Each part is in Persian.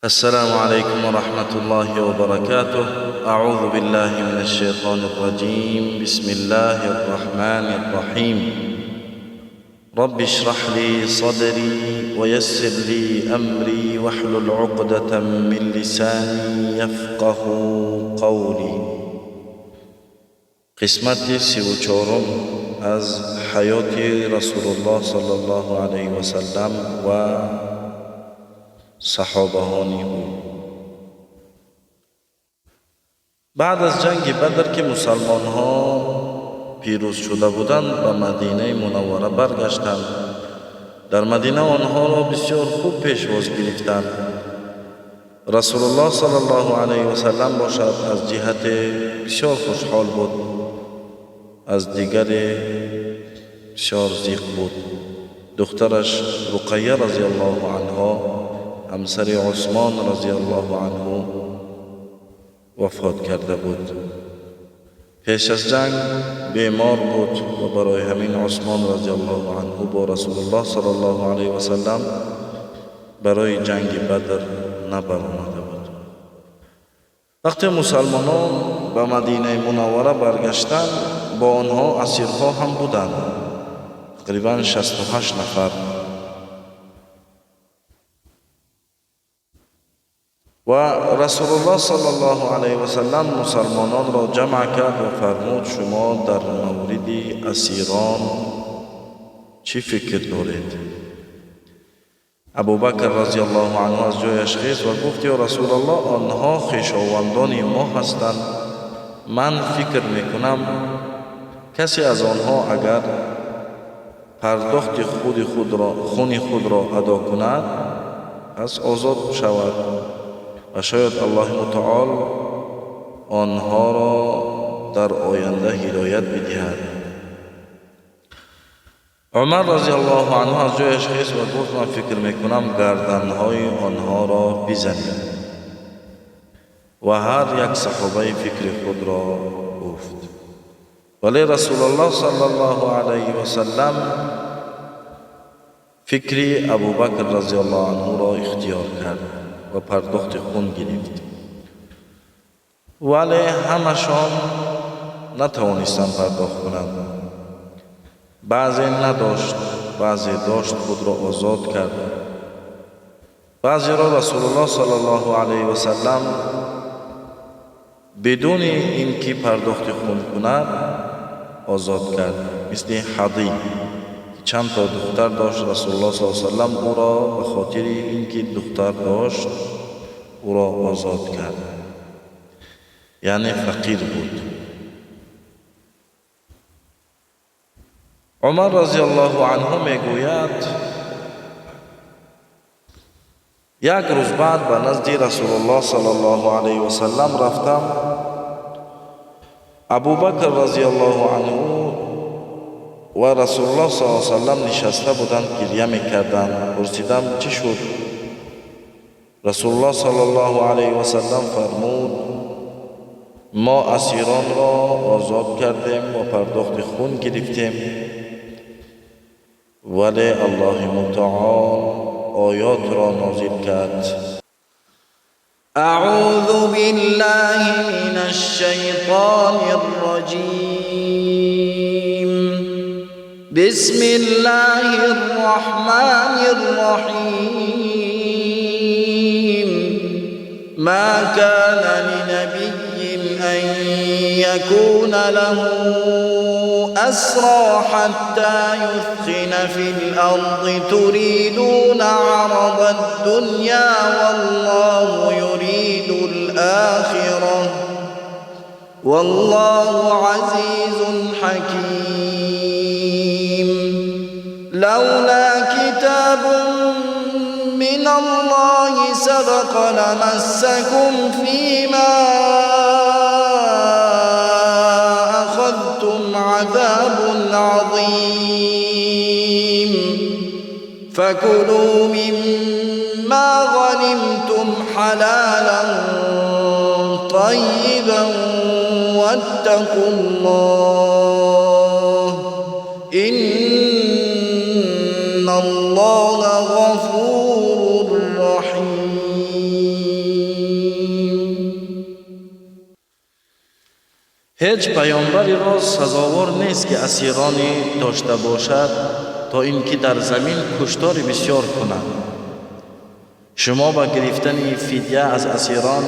السلام عليكم ورحمة الله وبركاته. أعوذ بالله من الشيطان الرجيم. بسم الله الرحمن الرحيم. رب اشرح لي صدري ويسر لي أمري واحلل عقدة من لساني يفقه قولي. قسمت 34 از حیات رسول الله صلی الله علیه و سلم و صحابهانی بود. بعد از جنگ بدر که مسلمان ها پیروز شده بودند به مدینه منوره برگشتند. در مدینه آنها را بسیار خوب پیشواز گرفتند. رسول الله صلی الله علیه و سلم باشد از جهت بسیار خوشحال بود، از دیگر بسیار زیق بود. دخترش رقیه رضی الله عنها همسر عثمان رضی الله عنه وفات کرده بود. پیش از جنگ بیمار بود و برای همین عثمان رضی الله عنه با رسول الله صلی الله علیه و سلم برای جنگ بدر نبرآمده بود. وقتی مسلمانان به مدینه منوره برگشتند، با آنها اسیرها هم بودند، تقریبا 68 نفر. و رسول الله صلی الله علیه و سلم مسلمانان را جمع کرد و فرمود شما در مورد اسیران چی فکر دارید؟ ابوبکر رضی الله عنه از جایش خیست و گفت یا رسول الله آنها خویشاوندان ما هستند. من فکر میکنم کسی از آنها اگر پرداخت خون خود را ادا کند پس آزاد شود و شاید الله متعال آنها را در آینده هدایت بدهد. عمر رضی الله عنه از جایش خیست و گفت من فکر میکنم گردنهای آنها را بزنیم. و هر یک صحابه فکر خود را گفت. ولی رسول الله صلی الله علیه و سلم فکر ابوبکر رضی الله عنه را اختیار کرد و پرداخت خون گرفت. ولی همشان نتوانستند پرداخت کنند. بعضی نداشت، بعضی داشت، خود را آزاد کرد. بعضی را رسول الله صلی الله علیه و سلم بدون اینکه پرداخت خون کند آزاد کرد. مثل حدی چند تا دختر داشت، رسول الله صلی الله علیه و سلم او را به خاطر اینکه دختر داشت او را آزاد کرد. یعنی فقیر بود. عمر رضی الله عنه میگوید یک روز بعد به نزد رسول الله صلی الله علیه و سلم رفتم. ابوبکر رضی الله عنه و رسول الله صلی الله علیه و سلم نشسته بودند، گریه میکردند. پرسیدم چی شد؟ رسول الله صلی الله علیه و سلم فرمود ما اسیران را آزاد کردیم و پرداخت خون گرفتیم، ولی الله متعال آیات را نازل کرد. اعوذ بالله من الشیطان الرجیم. بسم الله الرحمن الرحیم. ما كان لنبي أن يكون له أسرى حتى يثخن في الأرض تريدون عرض الدنيا والله يريد الآخرة والله عزيز حكيم. لولا كتاب من الله سبق لمسكم فيما أخذتم عذاب عظيم. فكلوا مما غنمتم حلالا طيبا واتقوا الله إن الله غفور رحيم. هیچ پیامبری را سزاوار نیست که اسیرانی داشته باشد تا اینکه در زمین کشتار بسیار کند. شما با گرفتن فدیه از اسیران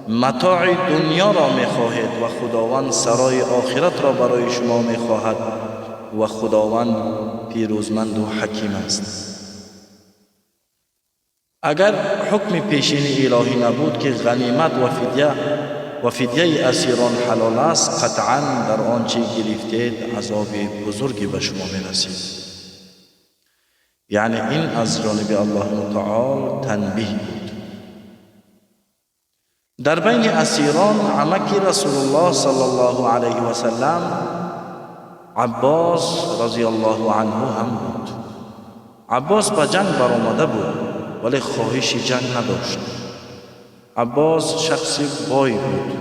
متاع دنیا را می‌خواهید و خداوند سرای آخرت را برای شما می‌خواهد و خداوند پیروزمند و حکیم است. اگر حکم پیشین الهی نبود که غنیمت و فدیه اسیران حلال است، قطعاً در آنچه گرفتید عذاب بزرگی به شما می‌رسید. یعنی این از جانب الله متعال تنبیه بود. در بین اسیران عمک رسول الله صلی الله علیه و سلم عباس رضی الله عنه هم بود. عباس به جنگ برآمده بود ولی خواهش جنگ نداشت. عباس شخصی بای بود.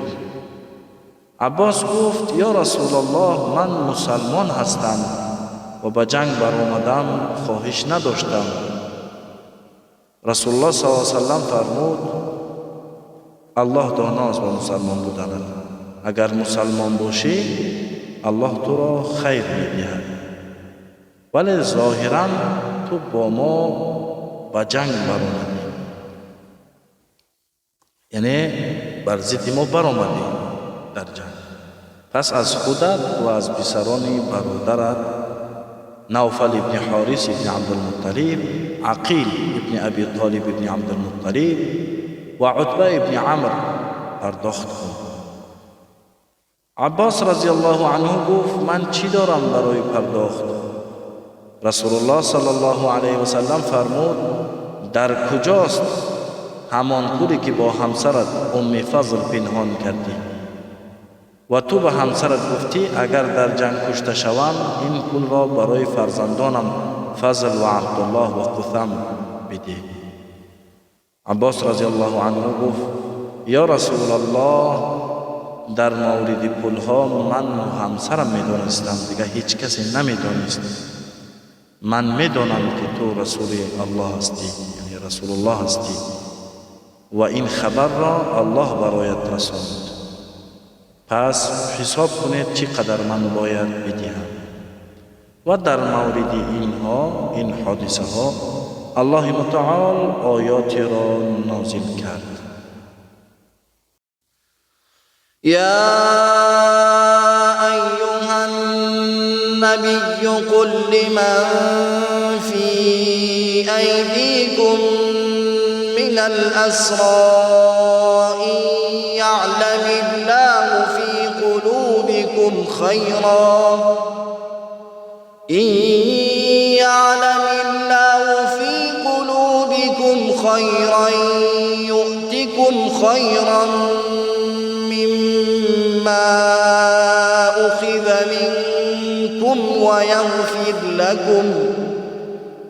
عباس گفت یا رسول الله، من مسلمان هستم و به جنگ برآمدم، خواهش نداشتم. رسول الله صلی الله علیه و سلم فرمود الله داناست با مسلمان بودن. اگر مسلمان باشی الله تو را خیر می‌دهد، ولی ظاهراً تو با ما به جنگ برآمدی، یعنی بر ضد ما برآمدی در جنگ. پس از خودت و از پسران برادرت نوفل ابن حارث ابن عبدالمطلب، عقیل ابن ابی طالب ابن عبدالمطلب و عتبه ابن عمرو پرداخت کن. عباس رضی الله عنه گفت من چی دارم برای پرداخت؟ رسول الله صلی الله علیه و سلم فرمود در کجاست همان پولی که با همسرت ام فضل پنهان کردی و تو به همسرت گفتی اگر در جنگ کشته شوم این پول را برای فرزندانم فضل و عبدالله و قثم بده. عباس رضی الله عنه گفت یا رسول الله، در مورد پولها من و همسرم میدانستم، دیگه هیچ کسی نمیدانست. من میدانم که تو رسول الله هستی، یعنی رسول الله هستی و این خبر را الله برایت رساند. پس حساب کنید چقدر من باید بدهم. و در مورد این حادثه ها الله متعال آیاتی را نازل کرد. يا أيها النبي قل لمن في أيديكم من الأسرى إن يعلم الله في قلوبكم خيرا يؤتكم خيرا مما أخذ منكم ويغفر لكم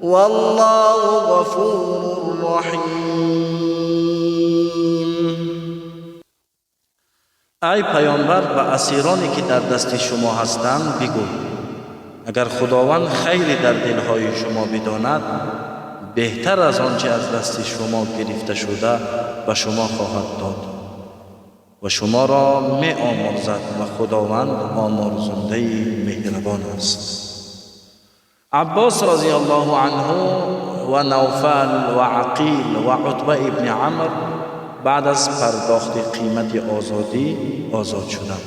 والله غفور رحيم. ای پیامبر به اسیرانی که در دست شما هستند بگو اگر خداوند خیری در دلهای شما بداند بهتر از آنچه از دست شما گرفته شده به شما خواهد داد و شما را می آمرزد و خداوند آمرزنده مهربان است. عباس رضی الله عنه و نوفل و عقیل و عتبه ابن عمرو بعد از پرداخت قیمت آزادی آزاد شدند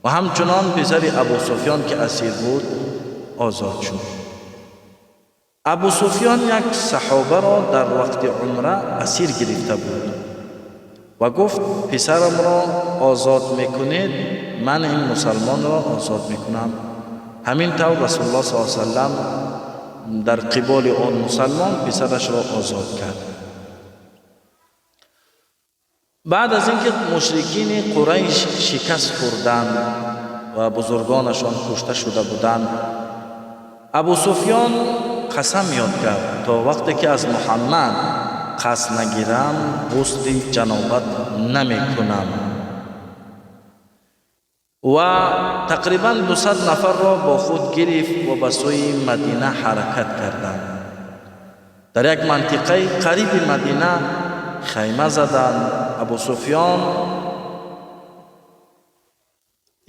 و همچنان پسر ابو سفیان که اسیر بود آزاد شد. ابو سفیان یک صحابه را در وقت عمره اسیر گرفته بود و گفت پسرم را آزاد میکنید، من این مسلمان را آزاد میکنم. همین طور رسول الله صلی الله علیه و سلم در قبال آن مسلمان پسرش را آزاد کرد. بعد از اینکه مشرکین قریش شکست خوردند و بزرگانشان کشته شده بودند، ابو سفیان قسم یاد کرد تا وقتی که از محمد قصد نگیرم غسل جنابت نمی کنم و تقریبا 200 نفر را با خود گرفت و به سوی مدینه حرکت کردند. در یک منطقه قریب مدینه خیمه زدند. ابو سفیان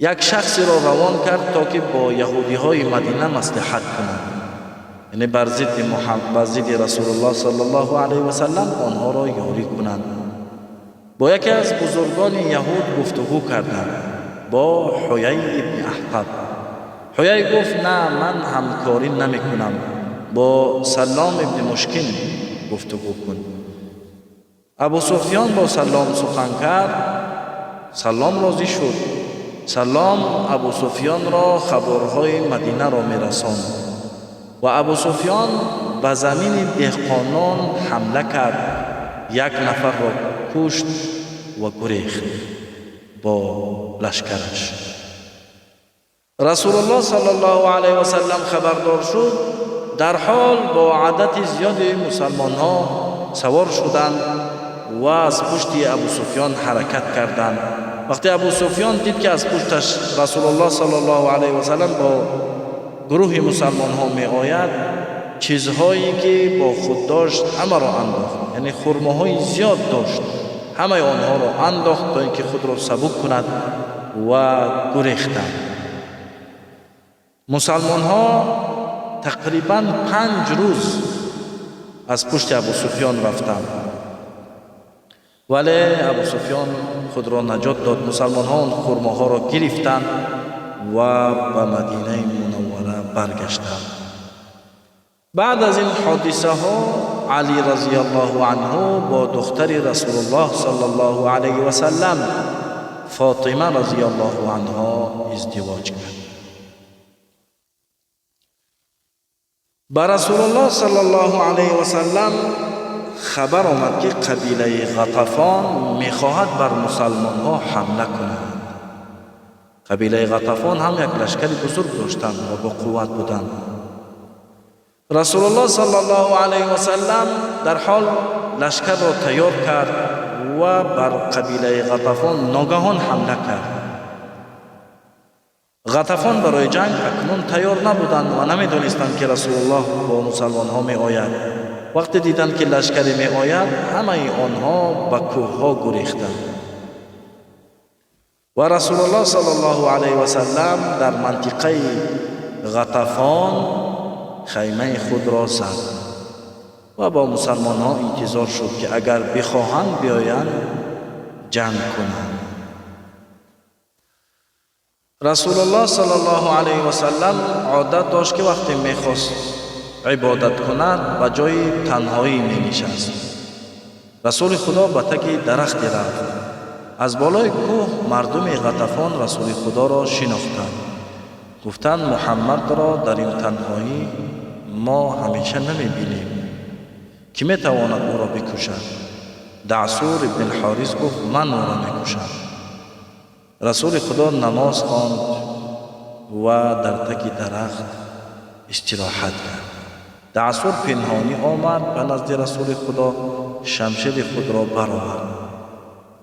یک شخصی را روان کرد تا که با یهودی های مدینه مصلحت کنند، یعنی بر ضد رسول الله صلی الله علیه و سلم آنها را یاری کنند. با یکی از بزرگان یهود گفتگو کردند، با حیی ابن احطب. حیی گفت نه، من همکاری نمی کنم، با سلام ابن مشکین گفتگو کن. ابو سفیان با سلام سخن کرد، سلام راضی شد. سلام ابو سفیان را خبرهای مدینه را می رساند و ابو سفیان به زمین دهقانان حمله کرد، یک نفر را کشت و گریخت با لشکرش. رسول الله صلی الله علیه و سلم خبردار شد، در حال با عدد زیادی مسلمان ها سوار شدند و از پشت ابو سفیان حرکت کردند. وقتی ابو سفیان دید که از پشتش رسول الله صلی الله علیه و سلم با گروه مسلمان ها می آید، چیزهایی که با خود داشت همه را انداخت، یعنی خرماهای زیاد داشت، همه آنها را انداخت تا اینکه خود را سبک کند و گریختند. مسلمان ها تقریبا 5 روز از پشت ابو سفیان رفتند، ولی ابو سفیان خود را نجات داد. مسلمان ها آن خرماها را گرفتند و به مدینه منوره برگشتند. بعد از این حادثه ها علی رضی الله عنه با دختر رسول الله صلی الله علیه و سلم فاطمه رضی الله عنها ازدواج کرد. با رسول الله صلی الله علیه و سلم خبر آمد که قبیله غطفان میخواهد بر مسلمان ها حمله کنند. قبیله غطفان هم یک لشکر بزرگ داشتند و با قوت بودند. رسول الله صلی الله علیه و سلم در حال لشکر را تیار کرد و بر قبیله غطفان ناگهان حمله کرد. غطفان برای جنگ اکنون تیار نبودند و نمیدانستند که رسول الله با مسلمان ها می آید. وقتی دیدند که لشکری می آید، همه آنها به کوه ها گریختند و رسول الله صلی الله علیه و سلم در منطقه غطفان خیمه خود را زد و با مسلمان ها انتظار شد که اگر بخواهند بیایند جنگ کنند. رسول الله صلی الله علیه و سلم عادت داشت که وقتی میخواست عبادت کند به جای تنهایی می نشست. رسول خدا به تک درختی رفت. از بالای کوه مردم غطفان رسول خدا را شناختند. گفتند محمد را در این تنهایی ما همیشه نمی بینیم، کی می تواند او را بکشد؟ دعسور ابن الحارث گفت من او را می کشم. رسول خدا نماز خواند و در تک درخت استراحت کرد. دعسور پنهانی آمد به نزد رسول خدا، شمشیر خود را برآورد.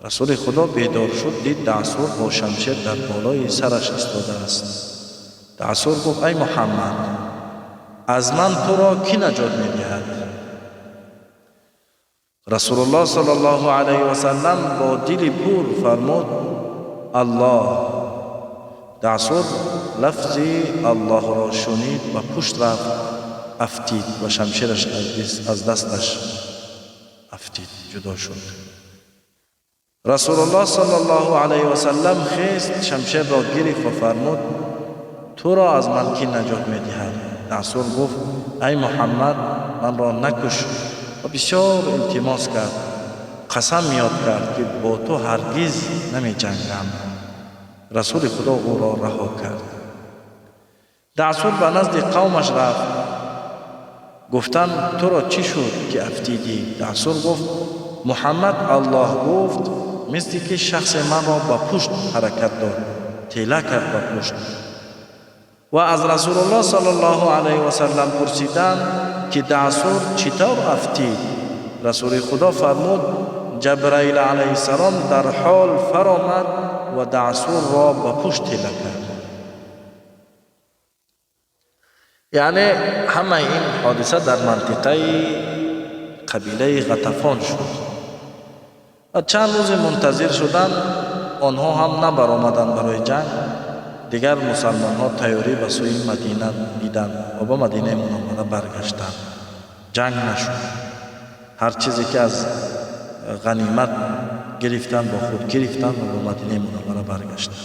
رسول خدا بیدار شد، دید دعسور با شمشیر در بالای سرش ایستاده است. دعسور گفت ای محمد، از من تو را کی نجات می‌دهد؟ رسول الله صلی الله علیه و سلم با دل پر فرمود الله. دعسور لفظ الله را شنید و پشت رفت، افتید و شمشیرش از دستش افتید، جدا شد. رسول الله صلی الله علیه و سلم خیست، شمشیر را گرفت و فرمود تو را از من کی نجات می‌دهد؟ دعسور گفت ای محمد، من را نکش و بسیار التماس کرد، قسم میاد کرد که با تو هرگز نمی جنگم. رسول خدا او را رها کرد. دعسور به نزد قومش رفت. گفتند تو را چی شد که افتیدی؟ دعسور گفت محمد الله گفت مثل که شخص من را با پشت حرکت داد، تیله کرد با پشت. و از رسول الله صلی الله علیه و سلم پرسیدند که دعسور چطور افتید؟ رسول خدا فرمود جبرائیل علیه السلام در حال فرآمد و دعسور را با پشت تیله کرد. یعنی همه این حادثه در منطقه قبیله غطفان شد و چند روز منتظر شدند، آنها هم نبرآمدند برای جنگ دیگر مسلمان ها تیاری به سوی مدینه دیدند و به مدینه منوره برگشتند. جنگ نشد. هر چیزی که از غنیمت گرفتند با خود گرفتند و به مدینه منوره برگشتند.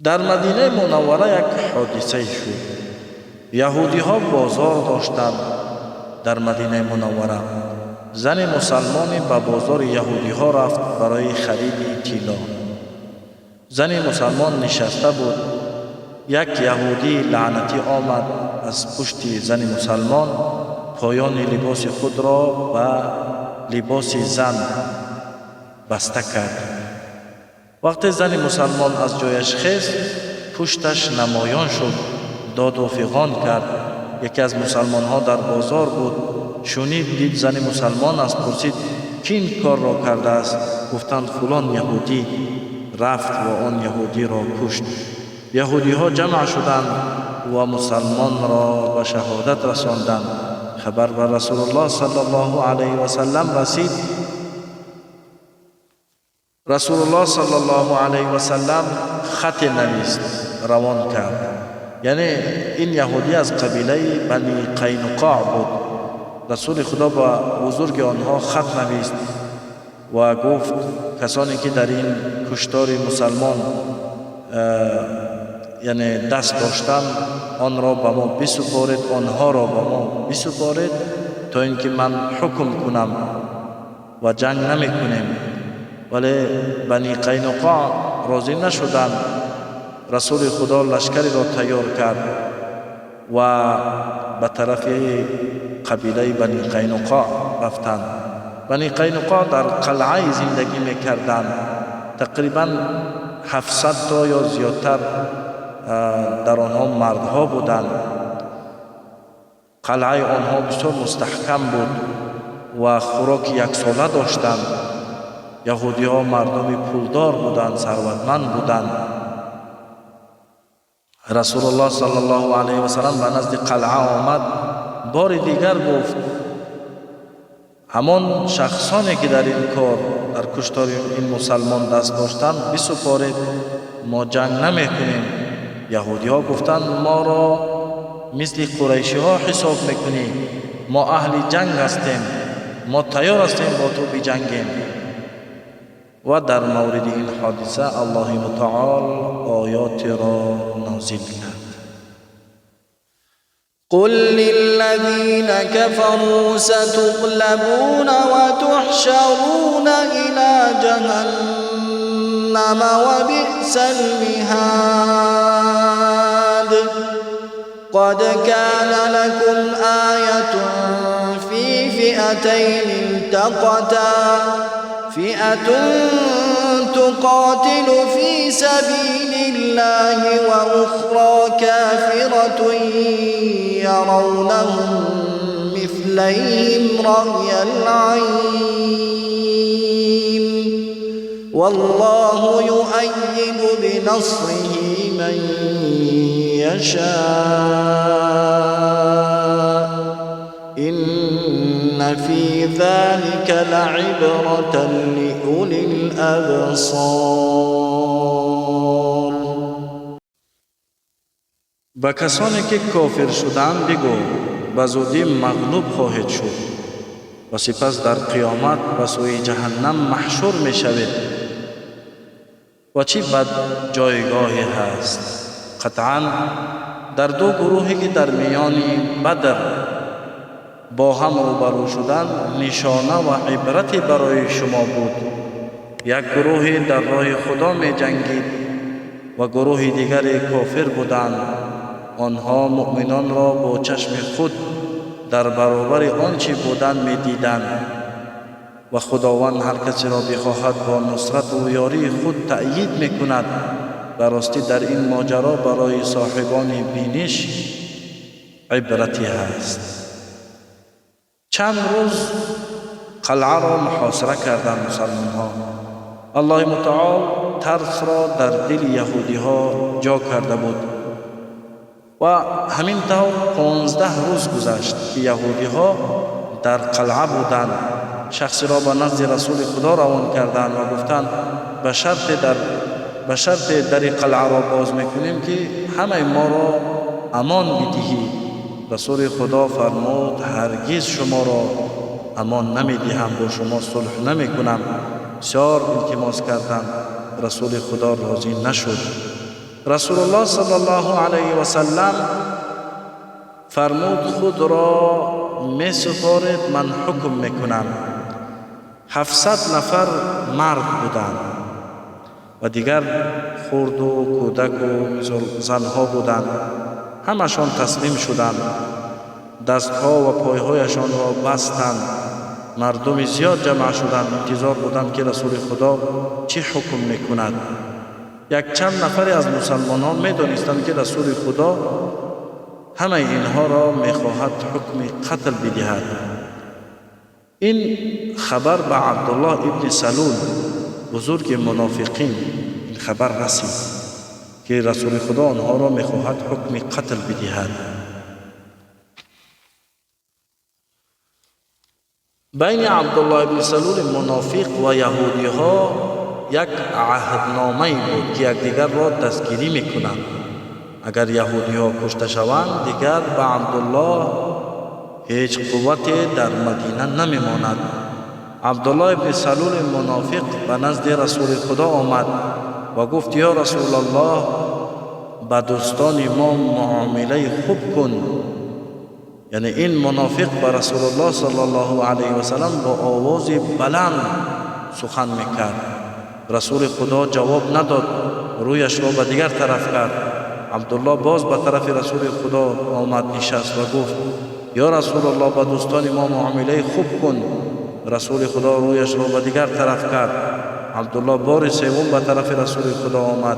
در مدینه منوره یک حادثه شد. یهودی ها بازار داشتند در مدینه منوره. زن مسلمانی به بازار یهودی ها رفت برای خرید طلا. زن مسلمان نشسته بود. یک یهودی لعنتی آمد از پشت زن مسلمان پایان لباس خود را به لباس زن بسته کرد. وقتی زن مسلمان از جایش خیست پشتش نمایان شد، داد و فغان کرد. یکی از مسلمان ها در بازار بود، شنید دید زن مسلمان است، پرسید کی این کار را کرده است؟ گفتند فلان یهودی رفت و آن یهودی را کشت. یهودی ها جمع شدند و مسلمان را به شهادت رساندند. خبر بر رسول الله صلی الله علیه و سلم رسید. رسول الله صلی الله علیه و سلم خط نویست روان کرد. یعنی این یهودی از قبیله بنی قینقاع بود. رسول خدا با بزرگ آنها خط نویست و گفت کسانی که در این کشتار مسلمان یعنی دست داشتند آن را به ما بسپارید، آنها را به ما بسپارید تا اینکه من حکم کنم و جنگ نمی کنیم. ولی بنی قینقاع راضی نشدند. رسول خدا لشکری را تیار کرد و به طرف قبیله بنی قینقاع رفتند. بنی قینقاع در قلعه زندگی میکردند. تقریبا 700 تا یا زیادتر در آنها مردها بودند. قلعه آنها بسیار مستحکم بود و خوراک یک ساله داشتند. یهودی ها مردم پولدار بودند، ثروتمند بودند. رسول الله صلی الله علیه و سلم به نزد قلعه آمد. بار دیگر گفت همان شخصانی که در این کار در کشتار این مسلمان دست داشتند بسپارید، ما جنگ نمی کنیم. یهودی ها گفتند ما را مثل قریشی ها حساب میکنی، ما اهل جنگ هستیم، ما تیار هستیم با تو بجنگیم. و در مورد این حادثه الله متعال آیات را نازل کرد. قل للذين كفروا ستغلبون وتحشرون إلى جهنم وبئس المهاد قد كان لكم آية في فئتين التقتا فئة تقاتل في سبيل الله وأخرى كافرة يرونهم مثليهم رأي العين والله يؤيد بنصره من يشاء إن في ذلك لعبرة لأولي الأبصار. به کسانی که کافر شدند بگو به زودی مغلوب خواهید شد و سپس در قیامت به سوی جهنم محشور می شوید. و چه بد جایگاهی هست. قطعا در دو گروهی که در میان بدر با هم روبرو شدند نشانه و عبرتی برای شما بود. یک گروهی در راه خدا می جنگید و گروه دیگری کافر بودند. آنها مؤمنان را با چشم خود در برابر آنچه بودند می دیدند و خداوند هر کسی را بخواهد با نصرت و یاری خود تأیید می کند. براستی در این ماجرا برای صاحبان بینش عبرتی هست. چند روز قلعه را محاصره کردند مسلمان ها. الله متعال ترس را در دل یهودی ها جا کرده بود و همین طور 15 روز گذشت که یهودی ها در قلعه بودند. شخصی را به نزد رسول خدا روان کردند و گفتند به شرط در به شرط در قلعه را باز میکنیم که همه ما را امان بدهی. رسول خدا فرمود هرگز شما را امان نمیدهم، با شما صلح نمیکنم. بسیار التماس کردند، رسول خدا راضی نشد. رسول الله صلی الله علیه و سلم فرمود خود را می سپارید، من حکم میکنم. 700 نفر مرد بودند و دیگر خرد و کودک و زنها بودند. همشان تسلیم شدند، دستها و پایهایشان را بستند. مردم زیاد جمع شدند، انتظار بودند که رسول خدا چه حکم میکند. یک چند نفری از مسلمانان میدانستند که رسول خدا همه اینها را میخواهد حکم قتل بدهد. این خبر به عبدالله ابن سلول بزرگ منافقین این خبر رسید که رسول خدا آنها را میخواهد حکم قتل بدهد. بین عبدالله ابن سلول منافق و یهودی ها یک عهدنامه بود که یکدیگر را دستگیری میکنند. اگر یهودی ها کشته شوند دیگر به عبدالله هیچ قوتی در مدینه نمیماند. عبدالله ابن سلول منافق به نزد رسول خدا آمد و گفت یا رسول الله به دوستان ما معامله خوب کن. یعنی این منافق به رسول الله صلی الله علیه و سلم با آواز بلند سخن میکرد. رسول خدا جواب نداد، رویش را به دیگر طرف کرد. عبدالله باز به طرف رسول خدا آمد نشست و گفت یا رسول الله به دوستان ما معامله خوب کن. رسول خدا رویش را به دیگر طرف کرد. عبدالله بار سوم به طرف رسول خدا آمد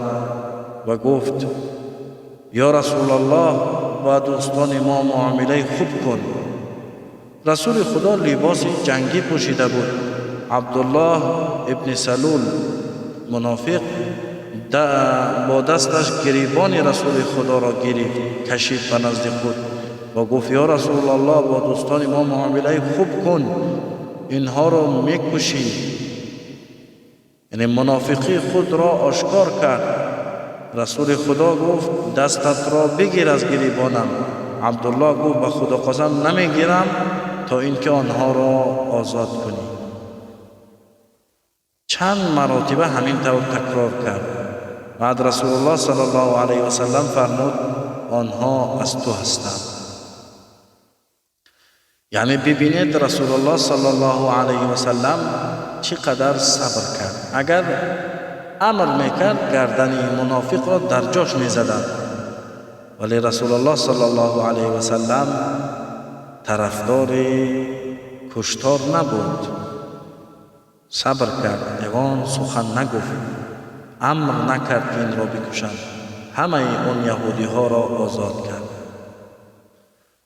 و گفت یا رسول الله با دوستان ما معامله خوب کن. رسول خدا لباس جنگی پوشیده بود. عبدالله ابن سلول منافق با دستش گریبان رسول خدا را گرفت، کشید به نزد خود و گفت یا رسول الله با دوستان ما معامله خوب کن، اینها را میکشی. یعنی منافقی خود را آشکار کرد. رسول خدا گفت دستت را بگیر از گریبانم. عبدالله گفت به خدا قسم نمیگیرم تا اینکه آنها را آزاد کنی. چند مراتبه همین طور تکرار کرد. بعد رسول الله صلی الله علیه و سلم فرمود آنها از تو هستند. یعنی ببینید رسول الله صلی الله علیه و سلم چقدر صبر کرد. اگر امر میکرد گردن منافق را در جاش میزدند، ولی رسول الله صلی الله علیه و سلم طرفدار کشتار نبود. صبر کرد، یگان سخن نگفت، امر نکرد که این را بکشند. همه اون یهودی ها را آزاد کرد.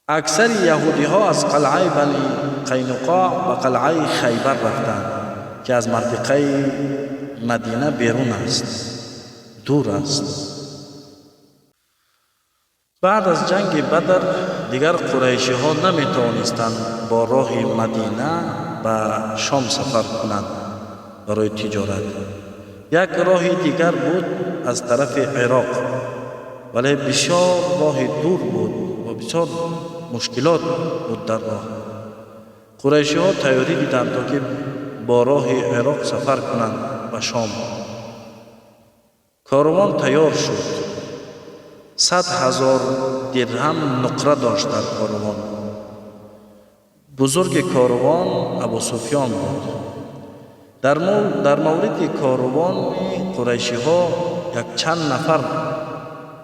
اکثر یهودی ها از قلعه بنی قینقاع و قلعه خیبر رفتند که از منطقه مدینه بیرون است، دور است. بعد از جنگ بدر دیگر قریشی ها نمی توانستند با راه مدینه به شام سفر کنند برای تجارت. یک راه دیگر بود از طرف عراق، ولی بسیار راه دور بود و بسیار مشکلات بود در راه. قریشی ها تیاری دیدند تا که با راه عراق سفر کنند به شام. کاروان تیار شد. 100,000 درهم نقره داشت در کاروان. بزرگ کاروان ابو سفیان بود. در مورد کاروان قریشی ها یک چند نفر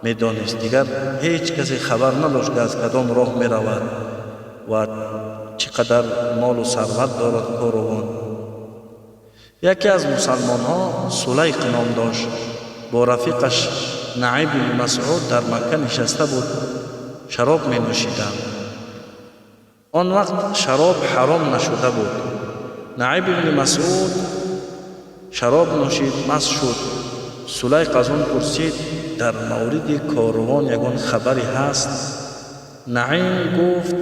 می دانست، دیگر هیچ کسی خبر نداشت که از کدام راه می رود و چقدر مال و ثروت دارد کاروان. یکی از مسلمان ها سلیق نام داشت، با رفیقش نعیب بن مسعود در مکه نشسته بود، شراب می نوشیدند. آن وقت شراب حرام نشده بود. نعیب بن مسعود شراب نوشید، مست شد. سلیق از اون پرسید در مورد کاروان یگان خبری هست؟ نعیم گفت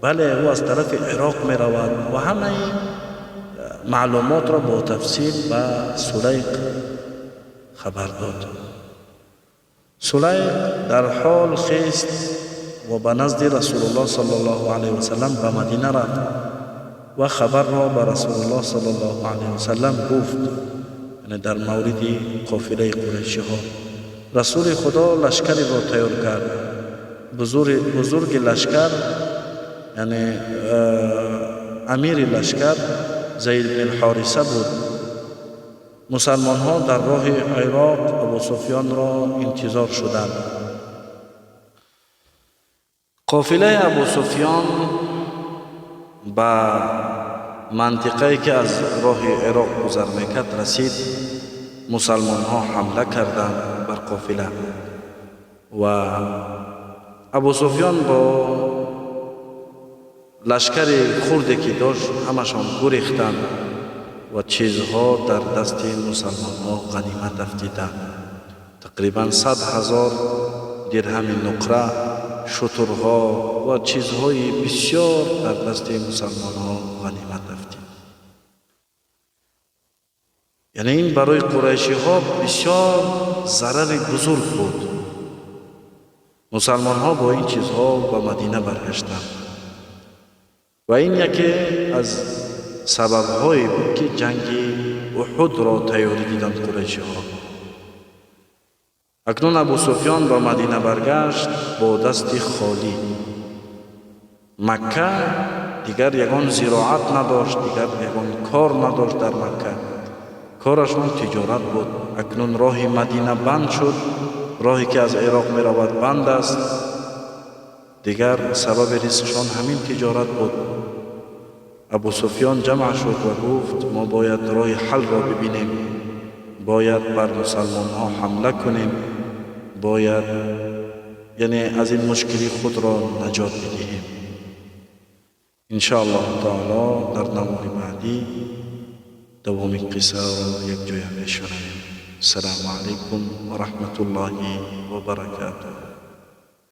بله، او از طرف عراق می رود و همه معلومات را با تفصیل به سلیق خبر داد. سلیق در حال خیست و به نزد رسول الله صلی الله علیه و سلم به مدینه رفت و خبر را به رسول الله صلی الله علیه و سلم گفت، یعنی در مورد قافله قریشی ها. رسول خدا لشکری را تیار کرد. بزرگ لشکر، یعنی امیر لشکر زید بن حارثه بود. مسلمان ها در راه عراق ابو سفیان را انتظار شدند. قافله ابو سفیان به منطقه‌ای که از راه عراق گذر میکرد رسید. مسلمان ها حمله کردند بر قافله و ابو سفیان با لشکر خردی که داشت همشان گریختند و چیزها در دست مسلمان ها غنیمت افتیدند. تقریبا 100,000 درهم نقره، شترها و چیزهای بسیار در دست مسلمان ها غنیمت افتید. یعنی این برای قریشی ها بسیار ضرر بزرگ بود. مسلمان ها با این چیزها به مدینه برگشتند و این یکی از سبب هایی بود که جنگ احد را تیاری دیدند قریشی ها. اکنون ابو سفیان به مدینه برگشت با دست خالی. مکه دیگر یگان زراعت نداشت، دیگر یگان کار نداشت. در مکه کارشون تجارت بود. اکنون راه مدینه بند شد. راهی که از عراق می رود بند است. دیگر سبب رزقشان همین تجارت بود. ابو سفیان جمع شد و گفت ما باید راه حل را ببینیم، باید بر مسلمان ها حمله کنیم، باید یعنی از این مشکلی خود را نجات بدهیم. انشاءالله تعالی در نمونه بعدی دوام قصه را یک جای بشنویم. السلام علیکم و رحمت الله و برکاته.